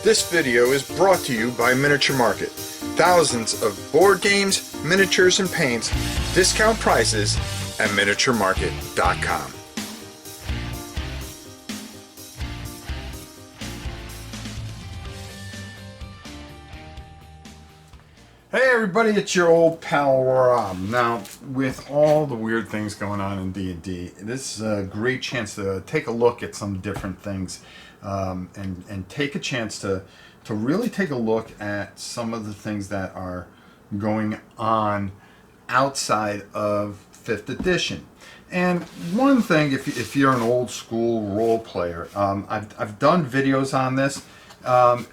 This video is brought to you by Miniature Market. Thousands of board games, miniatures, and paints, discount prices at miniaturemarket.com. Hey everybody, it's your old pal Rob. Now, with all the weird things going on in D&D, this is a great chance to take a look at some different things and take a chance to really take a look at some of the things that are going on outside of 5th edition. And one thing, if you're an old school role player, I've done videos on this.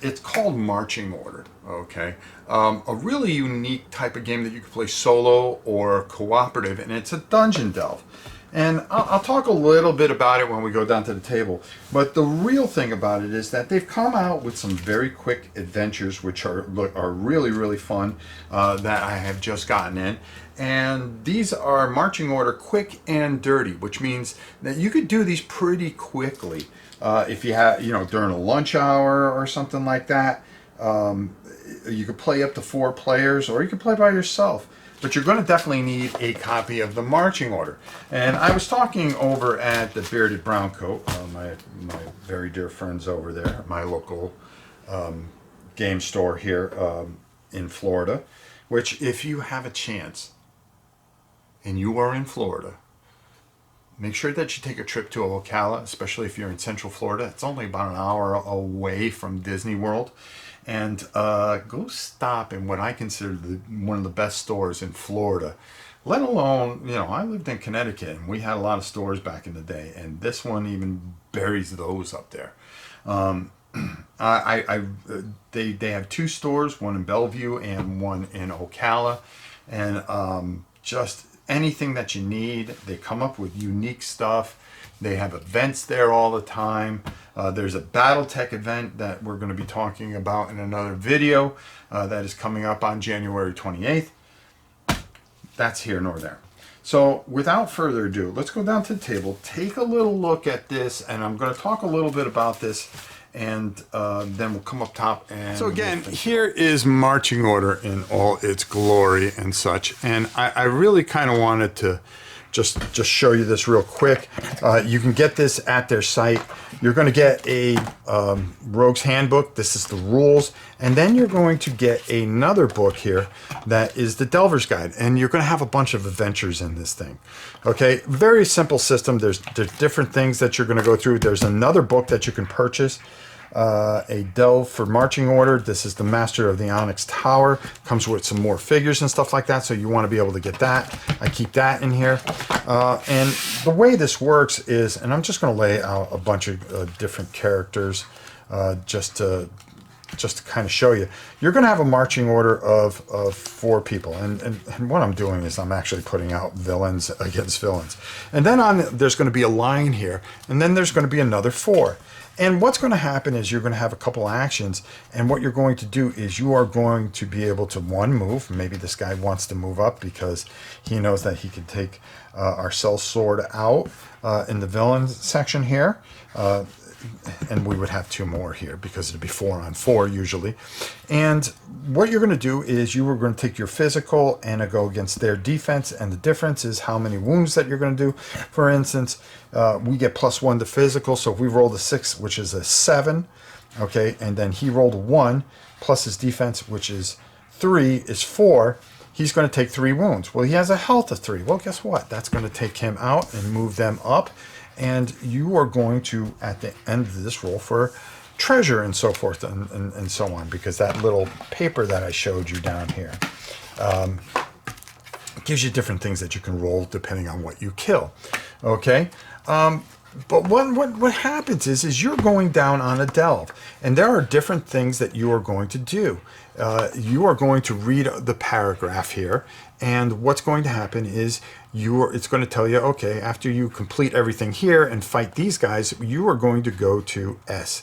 It's called Marching Order, okay? A really unique type of game that you can play solo or cooperative, and it's a dungeon delve. And I'll talk a little bit about it when we go down to the table. But the real thing about it is that they've come out with some very quick adventures, which are really, really fun, that I have just gotten in. And these are Marching Order quick and dirty, which means that you could do these pretty quickly. If you have, during a lunch hour or something like that, you could play up to 4 players, or you could play by yourself. But you're going to definitely need a copy of the Marching Order. And I was talking over at the Bearded Brown Coat, my very dear friends over there, at my local game store here in Florida, which if you have a chance and you are in Florida, make sure that you take a trip to Ocala, especially if you're in Central Florida. It's only about an hour away from Disney World. And go stop in what I consider one of the best stores in Florida. Let alone, I lived in Connecticut and we had a lot of stores back in the day, and this one even buries those up there. They have 2 stores, one in Bellevue and one in Ocala, and just anything that you need. They come up with unique stuff. They have events there all the time. There's a Battletech event that we're going to be talking about in another video that is coming up on January 28th. That's here nor there. So without further ado, let's go down to the table, take a little look at this, and I'm going to talk a little bit about this, and then we'll come up top. And so again, here is Marching Order in all its glory and such. And I really kind of wanted to just show you this real quick. You can get this at their site. You're going to get a Rogue's Handbook. This is the rules. And then you're going to get another book here that is the Delver's Guide. And you're going to have a bunch of adventures in this thing. Okay, very simple system. There's different things that you're going to go through. There's another book that you can purchase. A delve for Marching Order. This is the Master of the Onyx Tower. Comes with some more figures and stuff like that, so you want to be able to get that. I keep that in here. And the way this works is, and I'm just going to lay out a bunch of different characters just to kind of show you. You're going to have a marching order of 4 people, and what I'm doing is I'm actually putting out villains against villains. And then there's going to be a line here, and then there's going to be another 4. And what's going to happen is you're going to have a couple actions, and what you're going to do is you are going to be able to, one, move. Maybe this guy wants to move up because he knows that he can take our sellsword out in the villain section here. And we would have 2 more here because it'd be 4 on 4 usually. And what you're going to do is you are going to take your physical and go against their defense, and the difference is how many wounds that you're going to do. For instance, we get +1 to physical, so if we rolled a 6, which is a 7, okay, and then he rolled a 1 plus his defense, which is 3, is 4, he's going to take 3 wounds. Well, he has a health of 3. Well, guess what? That's going to take him out and move them up. And you are going to, at the end of this roll, for treasure and so forth and so on, because that little paper that I showed you down here gives you different things that you can roll depending on what you kill. Okay? But what happens is you're going down on a delve, and there are different things that you are going to do. You are going to read the paragraph here, and what's going to happen is it's going to tell you, okay, after you complete everything here and fight these guys, you are going to go to S,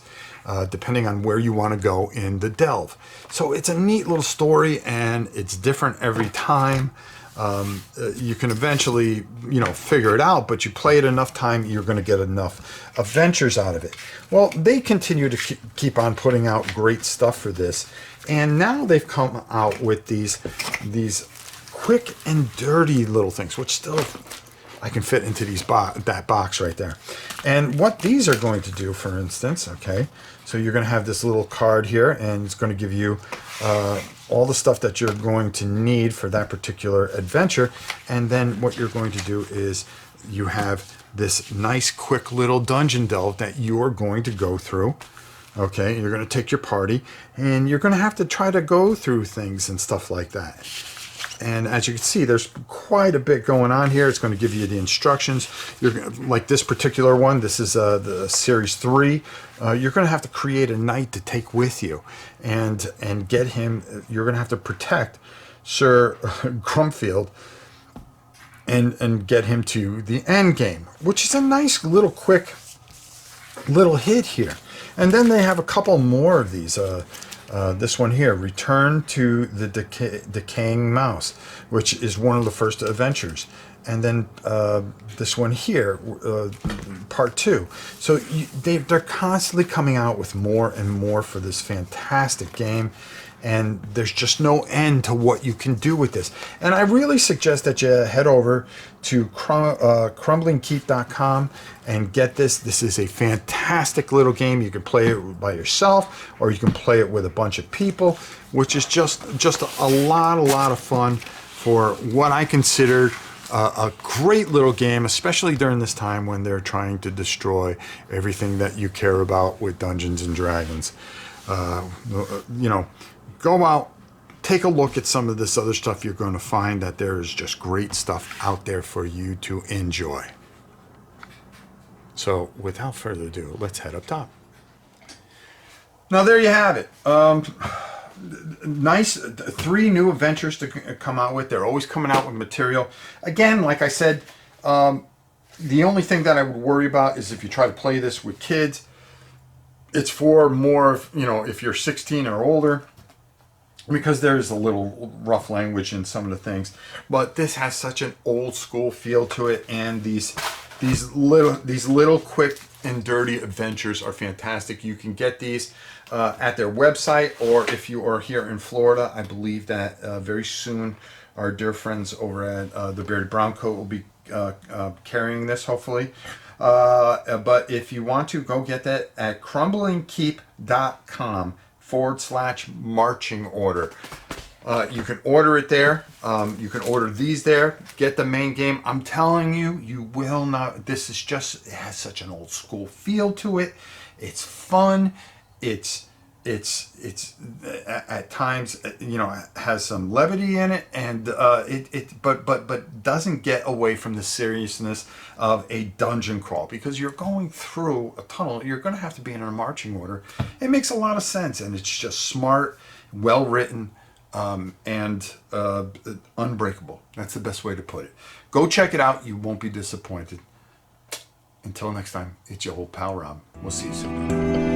depending on where you want to go in the delve. So it's a neat little story, and it's different every time. You can eventually, figure it out, but you play it enough time, you're going to get enough adventures out of it. Well, they continue to keep on putting out great stuff for this, and now they've come out with these quick and dirty little things, which still I can fit into that box right there. And what these are going to do, for instance, okay, so you're going to have this little card here, and it's going to give you all the stuff that you're going to need for that particular adventure. And then what you're going to do is you have this nice quick little dungeon delve that you're going to go through. Okay, you're going to take your party, and you're going to have to try to go through things and stuff like that. And as you can see, there's quite a bit going on here. It's going to give you the instructions. Like this particular one, this is the Series 3. You're going to have to create a knight to take with you and get him. You're going to have to protect Sir Grumfield and get him to the end game, which is a nice little quick little hit here. And then they have a couple more of these. This one here, Return to the Decaying Mouse, which is one of the first adventures. And then this one here, part 2. So they're constantly coming out with more and more for this fantastic game. And there's just no end to what you can do with this. And I really suggest that you head over to crumblingkeep.com and get this. This is a fantastic little game. You can play it by yourself, or you can play it with a bunch of people, which is just a lot of fun for what I consider a great little game, especially during this time when they're trying to destroy everything that you care about with Dungeons and Dragons. Go out, take a look at some of this other stuff. You're going to find that there is just great stuff out there for you to enjoy. So without further ado, let's head up top. Now there you have it. Nice 3 new adventures to come out with. They're always coming out with material. Again, like I said, the only thing that I would worry about is if you try to play this with kids. It's for more, if you're 16 or older, because there's a little rough language in some of the things, but this has such an old school feel to it, and these little quick and dirty adventures are fantastic. You can get these at their website, or if you are here in Florida, I believe that very soon our dear friends over at the Bearded Brown Coat will be carrying this, hopefully. But if you want to, go get that at crumblingkeep.com/marching order. You can order it there. You can order these there. Get the main game. I'm telling you, you will not. This is just, it has such an old school feel to it. It's fun. It's at times, has some levity in it, and but doesn't get away from the seriousness of a dungeon crawl, because you're going through a tunnel. You're going to have to be in a marching order. It makes a lot of sense, and it's just smart, well written, and unbreakable. That's the best way to put it. Go check it out. You won't be disappointed. Until next time, it's your old pal Rob. We'll see you soon.